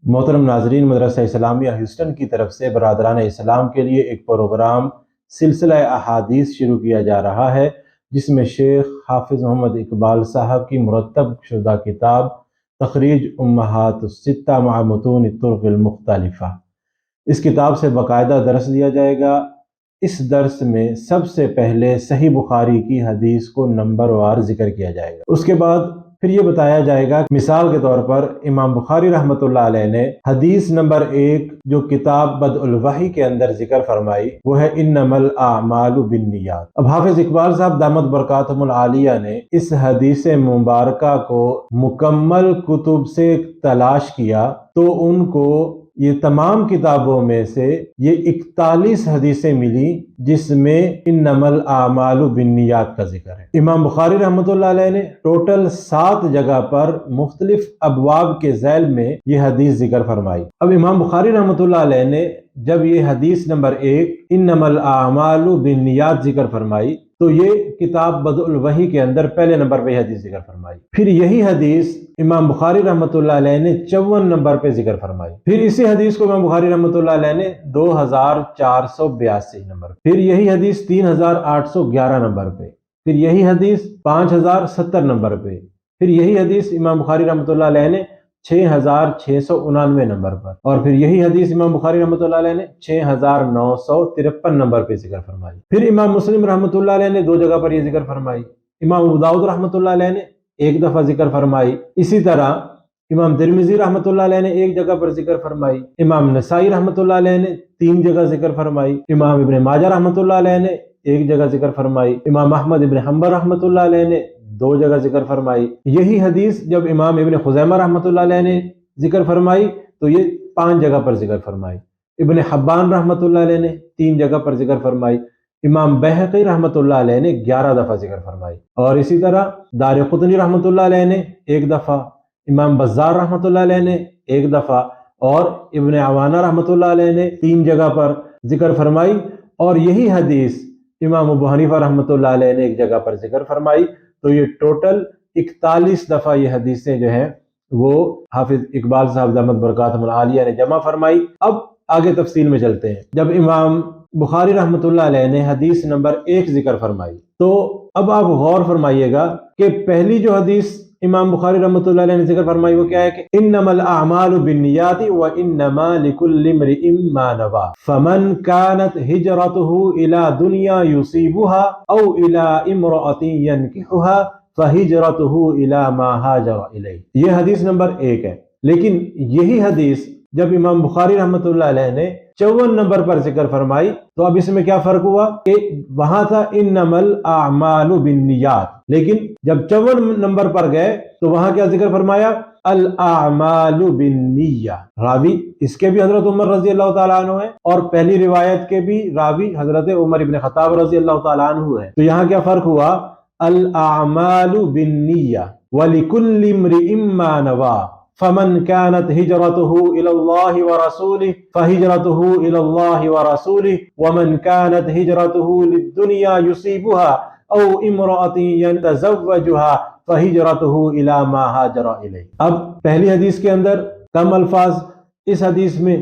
محترم ناظرین، مدرسہ اسلامیہ ہیوسٹن کی طرف سے برادران اسلام کے لیے ایک پروگرام سلسلہ احادیث شروع کیا جا رہا ہے، جس میں شیخ حافظ محمد اقبال صاحب کی مرتب شدہ کتاب تخریج امہات الستہ مع متون الطرق المختلفہ، اس کتاب سے باقاعدہ درس دیا جائے گا۔ اس درس میں سب سے پہلے صحیح بخاری کی حدیث کو نمبر وار ذکر کیا جائے گا۔ اس کے بعد پھر یہ بتایا جائے گا، مثال کے طور پر امام بخاری رحمۃ اللہ علیہ نے حدیث نمبر 1 جو کتاب بدء الوحی کے اندر ذکر فرمائی وہ ہے انما الاعمال بالنیات۔ اب حافظ اقبال صاحب دامت برکاتہم العالیہ نے اس حدیث مبارکہ کو مکمل کتب سے تلاش کیا تو ان کو یہ تمام کتابوں میں سے یہ 41 حدیثیں ملی جس میں انما الاعمال بالنیات کا ذکر ہے۔ امام بخاری رحمۃ اللہ علیہ نے ٹوٹل 7 جگہ پر مختلف ابواب کے ذیل میں یہ حدیث ذکر فرمائی۔ اب امام بخاری رحمۃ اللہ علیہ نے جب یہ حدیث نمبر 1 انما الاعمال بالنیات ذکر فرمائی تو یہ کتاب بدء الوحی کے اندر پہلے نمبر پہ حدیث ذکر فرمائی۔ پھر یہی حدیث امام بخاری رحمۃ اللہ علیہ نے 54 نمبر پہ ذکر فرمائی۔ پھر اسی حدیث کو امام بخاری رحمۃ اللہ علیہ نے 2482 نمبر، پھر یہی حدیث 3811 نمبر پہ، پھر یہی حدیث 5070 نمبر پہ، پھر یہی حدیث امام بخاری رحمۃ اللہ علیہ نے 6699 نمبر پر، اور پھر یہی حدیث امام بخاری رحمۃ اللہ علیہ نے 6953 نمبر پہ ذکر فرمائی۔ پھر امام مسلم رحمۃ اللہ علیہ نے 2 جگہ پر یہ ذکر فرمائی۔ امام ابو داؤد رحمۃ اللہ علیہ نے 1 دفعہ ذکر فرمائی۔ اسی طرح امام ترمذی رحمۃ اللہ علیہ نے 1 جگہ پر ذکر فرمائی۔ امام نسائی رحمۃ اللہ علیہ نے 3 جگہ ذکر فرمائی۔ امام ابن ماجہ رحمۃ اللہ علیہ نے 1 جگہ ذکر فرمائی۔ امام احمد ابن حنبل رحمۃ اللہ علیہ نے 2 جگہ ذکر فرمائی۔ یہی حدیث جب امام ابن خزیمہ رحمۃ اللہ علیہ نے ذکر فرمائی تو یہ 5 جگہ پر ذکر فرمائی۔ ابن حبان رحمۃ اللہ علیہ نے 3 جگہ پر ذکر فرمائی۔ امام بہقی رحمۃ اللہ علیہ نے 11 دفعہ ذکر فرمائی، اور اسی طرح دارقطنی رحمۃ اللہ علیہ نے 1 دفعہ، امام بزار رحمۃ اللہ علیہ نے 1 دفعہ، اور ابن عوانہ رحمۃ اللہ علیہ نے 3 جگہ پر ذکر فرمائی۔ اور یہی حدیث امام ابو حنیفہ رحمۃ اللہ علیہ نے 1 جگہ پر ذکر فرمائی۔ تو یہ ٹوٹل 41 دفعہ یہ حدیثیں جو ہیں وہ حافظ اقبال صاحب دامت برکاتہم العالیہ نے جمع فرمائی۔ اب آگے تفصیل میں چلتے ہیں۔ جب امام بخاری رحمۃ اللہ علیہ نے حدیث نمبر 1 ذکر فرمائی تو اب آپ غور فرمائیے گا کہ پہلی جو حدیث امام بخاری رحمۃ اللہ علیہ نے ذکر فرمائی وہ کیا ہے کہ انما الاعمال بالنیات وانما لكل امرئ ما نوى فمن كانت هجرته الى دنيا يصيبها او الى امرأة ينكحها فهجرته الى ما هاجر الیہ۔ یہ حدیث نمبر 1 ہے، لیکن یہی حدیث جب امام بخاری رحمۃ اللہ علیہ نے 54 نمبر پر ذکر فرمائی تو اب اس میں کیا فرق ہوا کہ وہاں تھا انما الاعمال بالنیات، لیکن جب 54 نمبر پر گئے تو وہاں کیا ذکر فرمایا؟ الاعمال بالنیہ۔ راوی اس کے بھی حضرت عمر رضی اللہ تعالیٰ عنہ ہے، اور پہلی روایت کے بھی راوی حضرت عمر ابن خطاب رضی اللہ تعالیٰ عنہ ہے۔ تو یہاں کیا فرق ہوا؟ الاعمال بالنیہ ولکل امرئ ما نوى فمن كانت هجرته إلى الله ورسوله فهجرته إلى الله ورسوله ومن كانت هجرته للدنيا يصيبها أو امرأة يتزوجها فهجرته إلى ما هاجر إليه۔ اب پہلی حدیث کے اندر کم الفاظ، اس حدیث میں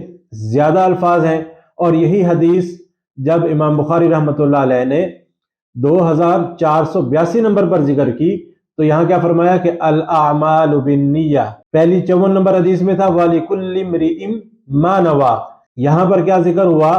زیادہ الفاظ ہیں، اور یہی حدیث جب امام بخاری رحمۃ اللہ علیہ نے 2482 نمبر پر ذکر کی تو یہاں کیا فرمایا کہ الاعمال بالنیہ۔ پہلی 54 نمبر حدیث میں تھا وَلِكُلِّ امْرِئٍ مَا نَوَى، یہاں پر کیا ذکر ہوا؟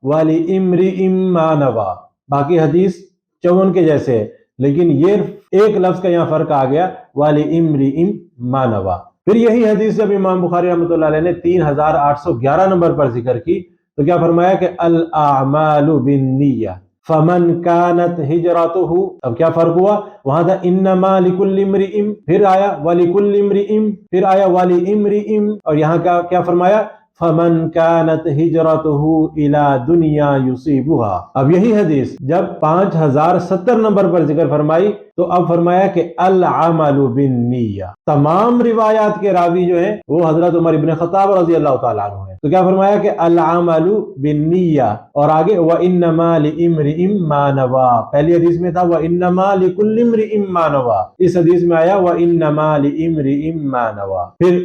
وَلِإِمْرِئٍ مَا نَوَى۔ باقی حدیث 54 کے جیسے ہے، لیکن یہ ایک لفظ کا یہاں فرق آ گیا، وَلِإِمْرِئٍ مَا نَوَى۔ پھر یہی حدیث جب امام بخاری رحمۃ اللہ علیہ نے 3811 نمبر پر ذکر کی تو کیا فرمایا کہ الاعمال بالنیہ فمن كانت ہجرته۔ اب کیا فرق ہوا؟ وہاں تھا انما لكل امرئ، پھر آیا ولکل امرئ، پھر آیا ولامرئ، اور یہاں کیا فرمایا؟ فمن كانت ہجرته الى دنیا يصيبها۔ اب یہی حدیث جب 5070 نمبر پر ذکر فرمائی تو اب فرمایا کہ العمل بالنیہ۔ تمام روایات کے راوی جو ہیں وہ حضرت عمر ابن خطاب رضی اللہ تعالیٰ عنہ ہیں، تو کیا فرمایا کہ العمل بالنیہ، اور آگے وانما لامرئ ما نوى۔ پہلی حدیث میں تھا وانما لكل امرئ ما نوى، اس حدیث میں آیا وانما لامرئ ما نوى۔ پھر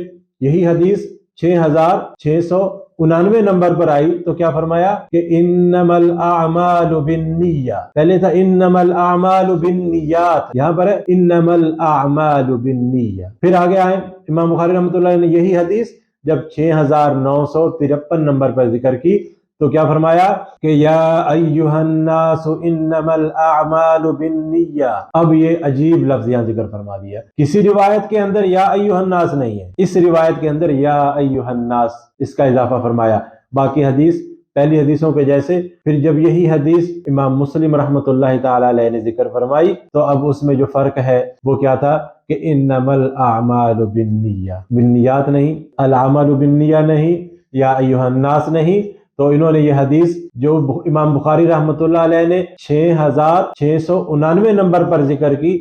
یہی حدیث 6699 نمبر پر آئی تو کیا فرمایا کہ انما الاعمال بالنیہ، پہلے تھا انما الاعمال بالنیات، یہاں پر ہے انما الاعمال بالنیہ۔ پھر آگے آئے امام بخاری رحمۃ اللہ علیہ نے یہی حدیث جب 6953 نمبر پر ذکر کی تو کیا فرمایا کہ یا ایھا الناس انما الاعمال بالنیہ۔ اب یہ عجیب لفظ یہاں ذکر فرما دیا، کسی روایت کے اندر یا ایھا الناس نہیں ہے، اس روایت کے اندر یا ایھا الناس اس کا اضافہ فرمایا، باقی حدیث پہلی حدیثوں کے جیسے۔ پھر جب یہی حدیث امام مسلم رحمۃ اللہ تعالی علیہ نے ذکر فرمائی تو اب اس میں جو فرق ہے وہ کیا تھا کہ انما الاعمال بالنیہ، بالنیات نہیں، الاعمال بالنیہ نہیں، یا ایھا الناس نہیں۔ تو انہوں نے یہ حدیث جو امام بخاری رحمۃ اللہ علیہ نے 6699 نمبر پر ذکر کی،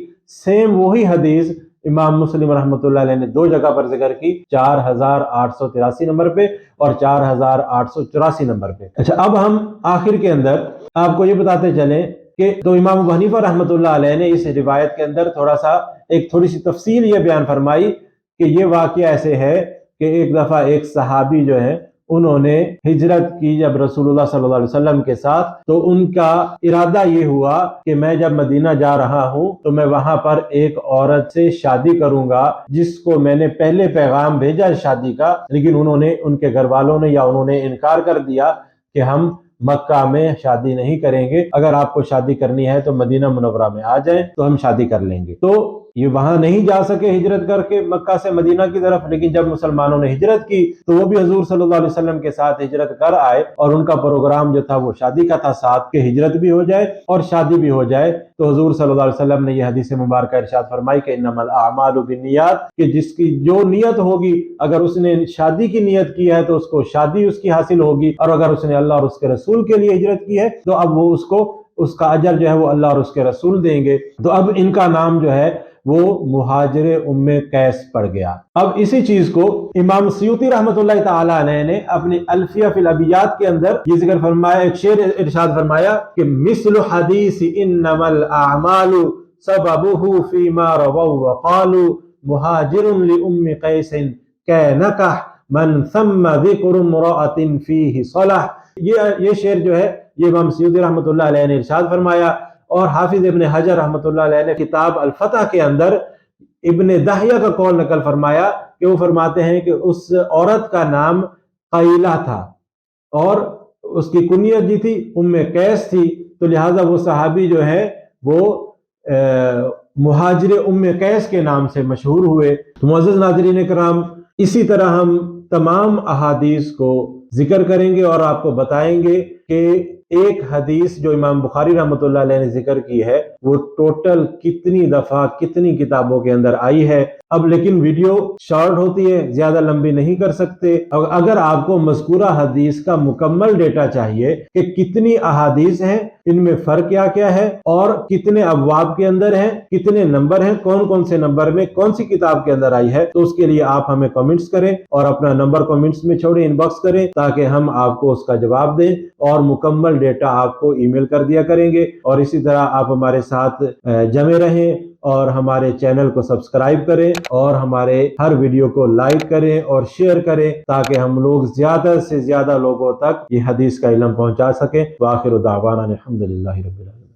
سیم وہی حدیث امام مسلم رحمۃ اللہ علیہ نے 2 جگہ پر ذکر کی، 4883 نمبر پہ اور 4884 نمبر پہ۔ اچھا، اب ہم آخر کے اندر آپ کو یہ بتاتے چلیں کہ تو امام ابو حنیفہ رحمۃ اللہ علیہ نے اس روایت کے اندر تھوڑی سی تفصیل یہ بیان فرمائی کہ یہ واقعہ ایسے ہے کہ ایک دفعہ ایک صحابی جو ہے انہوں نے ہجرت کی جب رسول اللہ صلی اللہ علیہ وسلم کے ساتھ، تو ان کا ارادہ یہ ہوا کہ میں جب مدینہ جا رہا ہوں تو میں وہاں پر ایک عورت سے شادی کروں گا جس کو میں نے پہلے پیغام بھیجا شادی کا، لیکن ان کے گھر والوں نے یا انہوں نے انکار کر دیا کہ ہم مکہ میں شادی نہیں کریں گے، اگر آپ کو شادی کرنی ہے تو مدینہ منورہ میں آ جائیں تو ہم شادی کر لیں گے۔ تو یہ وہاں نہیں جا سکے ہجرت کر کے مکہ سے مدینہ کی طرف، لیکن جب مسلمانوں نے ہجرت کی تو وہ بھی حضور صلی اللہ علیہ وسلم کے ساتھ ہجرت کر آئے، اور ان کا پروگرام جو تھا وہ شادی کا تھا، ساتھ کہ ہجرت بھی ہو جائے اور شادی بھی ہو جائے۔ تو حضور صلی اللہ علیہ وسلم نے یہ حدیث مبارکہ ارشاد فرمائی کہ انما الاعمال بالنیات، کہ جس کی جو نیت ہوگی، اگر اس نے شادی کی نیت کی ہے تو اس کو شادی اس کی حاصل ہوگی، اور اگر اس نے اللہ اور اس کے رسول کے لیے ہجرت کی ہے تو اب وہ اس کا اجر جو ہے وہ اللہ اور اس کے رسول دیں گے۔ تو اب ان کا نام جو ہے وہ مہاجر ام قیس پڑ گیا۔ اب اسی چیز کو امام سیوطی رحمۃ اللہ تعالی علیہ نے اپنی الفیہ فی الابیات کے اندر یہ ذکر فرمایا، ایک شعر ارشاد فرمایا کہ مثل حدیث انما الاعمال سببه فيما رووا وقالوا مهاجر لام قیس كنكح من ثم ذکر امرأة فيه صلح۔ یہ شعر جو ہے یہ امام سیوطی رحمۃ اللہ علیہ نے ارشاد فرمایا، اور حافظ ابن حجر رحمۃ اللہ علیہ نے کتاب الفتح کے اندر ابن داہیہ کا قول نقل فرمایا کہ وہ فرماتے ہیں کہ اس عورت کا نام قیلہ تھا اور اس کی کنیت جی تھی ام قیس تھی، تو لہٰذا وہ صحابی جو ہے وہ مہاجر ام قیس کے نام سے مشہور ہوئے۔ معزز ناظرین کرام، اسی طرح ہم تمام احادیث کو ذکر کریں گے اور آپ کو بتائیں گے کہ ایک حدیث جو امام بخاری رحمۃ اللہ علیہ نے ذکر کی ہے وہ ٹوٹل کتنی دفعہ کتنی کتابوں کے اندر آئی ہے۔ اب لیکن ویڈیو شارٹ ہوتی ہے، زیادہ لمبی نہیں کر سکتے۔ اگر آپ کو مذکورہ حدیث کا مکمل ڈیٹا چاہیے کہ کتنی احادیث ہیں، ان میں فرق کیا کیا ہے، اور کتنے ابواب کے اندر ہیں، کتنے نمبر ہیں، کون کون سے نمبر میں کون سی کتاب کے اندر آئی ہے، تو اس کے لیے آپ ہمیں کمنٹس کریں اور اپنا نمبر کمنٹس میں چھوڑیں، ان باکس کریں، تاکہ ہم آپ کو اس کا جواب دیں اور مکمل ڈیٹا آپ کو ای میل کر دیا کریں گے۔ اور اسی طرح آپ ہمارے ساتھ جمع رہیں اور ہمارے چینل کو سبسکرائب کریں اور ہمارے ہر ویڈیو کو لائک کریں اور شیئر کریں، تاکہ ہم لوگ زیادہ سے زیادہ لوگوں تک یہ حدیث کا علم پہنچا سکیں۔ وآخر دعوانا الحمدللہ رب العالمین۔